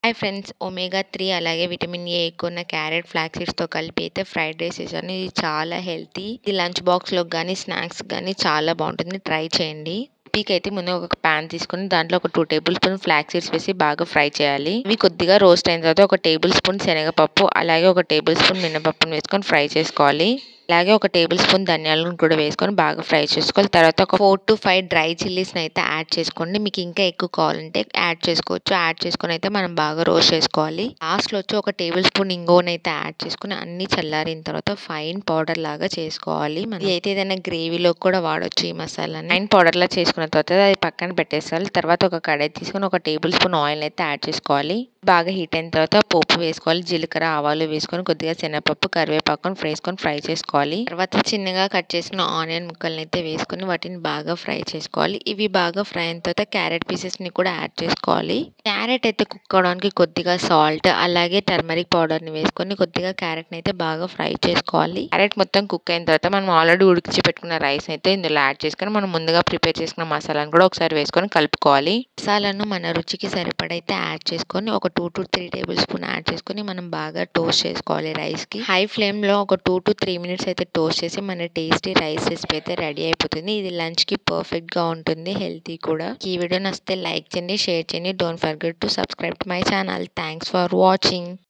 Hi friends, omega 3 అలాగే vitamin A ఎక్కువ ఉన్న క్యారెట్, ఫ్లాక్స్ సీడ్స్‌తో కలిపి అయితే ఫ్రైడ్ రైస్ చేశాను. ఇది చాలా హెల్తీ. ఇది లంచ్ బాక్స్‌లోకి గానీ, స్నాక్స్‌కి గానీ చాలా బావుంటుంది. ట్రై చేయండి. రెసిపీకైతే ముందు ఒక పాన్ తీసుకొని దాంట్లో ఒక 2 టేబుల్ స్పూన్ ఫ్లాక్స్ సీడ్స్ వేసి బాగా ఫ్రై చేయాలి. ఇవి కొద్దిగా రోస్ట్ అయిన తర్వాత ఒక టేబుల్ స్పూన్ శనగపప్పు, అలాగే ఒక టేబుల్ స్పూన్ మినపప్పును వేసుకొని ఫ్రై చేసుకోవాలి. అలాగే ఒక టేబుల్ స్పూన్ ధనియాలను కూడా వేసుకొని బాగా ఫ్రై చేసుకోవాలి. తర్వాత ఒక 4-5 డ్రై చిల్లీస్‌ని అయితే యాడ్ చేసుకోండి. మీకు ఇంకా ఎక్కువ కావాలంటే యాడ్ చేసుకోవచ్చు. యాడ్ చేసుకొని అయితే మనం బాగా రోస్ట్ చేసుకోవాలి. లాస్ట్‌లో వచ్చి ఒక టేబుల్ స్పూన్ ఇంగువనైతే యాడ్ చేసుకొని అన్నీ చల్లారిన తర్వాత ఫైన్ పౌడర్ లాగా చేసుకోవాలి. మనం ఇది అయితే ఏదైనా గ్రేవీలోకి కూడా వాడొచ్చు ఈ మసాలాని. ఫైన్ పౌడర్‌లా చేసుకున్న తర్వాత అది పక్కన పెట్టేసుకోవాలి. తర్వాత ఒక కడాయి తీసుకొని ఒక టేబుల్ స్పూన్ ఆయిల్ అయితే యాడ్ చేసుకోవాలి. బాగా హీట్ అయిన తర్వాత పోపు వేసుకోవాలి. జీలకర్ర, ఆవాలు వేసుకొని కొద్దిగా శనగపప్పు, కరివేపాకుని వేసుకొని ఫ్రై చేసుకోవాలి. తర్వాత చిన్నగా కట్ చేసిన ఆనియన్ ముక్కల్ని అయితే వేసుకొని వాటిని బాగా ఫ్రై చేసుకోవాలి. ఇవి బాగా ఫ్రై అయిన తర్వాత క్యారెట్ పీసెస్‌ని కూడా యాడ్ చేసుకోవాలి. క్యారెట్ అయితే కుక్ అవ్వడానికి కొద్దిగా సాల్ట్ అలాగే టర్మరిక్ పౌడర్‌ని వేసుకొని కొద్దిగా క్యారెట్‌ని అయితే బాగా ఫ్రై చేసుకోవాలి. క్యారెట్ మొత్తం కుక్ అయిన తర్వాత మనం ఆల్రెడీ ఉడికించి పెట్టుకున్న రైస్ అయితే ఇందులో యాడ్ చేసుకొని మనం ముందుగా ప్రిపేర్ చేసుకున్న మసాలాను కూడా ఒకసారి వేసుకొని కలుపుకోవాలి. మసాలాను మన రుచికి సరిపడైతే యాడ్ చేసుకొని ఒక 2-3 టేబుల్ స్పూన్ యాడ్ చేసుకొని మనం బాగా టోస్ట్ చేసుకోవాలి రైస్‌కి. హై ఫ్లేమ్‌లో ఒక 2-3 మినిట్స్ అయితే టోస్ట్ చేసి మన టేస్టీ రైస్ రెసిపీ అయితే రెడీ అయిపోతుంది. ఇది లంచ్‌కి పర్ఫెక్ట్‌గా ఉంటుంది. హెల్తీ కూడా. ఈ వీడియో నచ్చితే లైక్ చేయండి, షేర్ చేయండి. Don't forget to subscribe to my channel. Thanks for watching.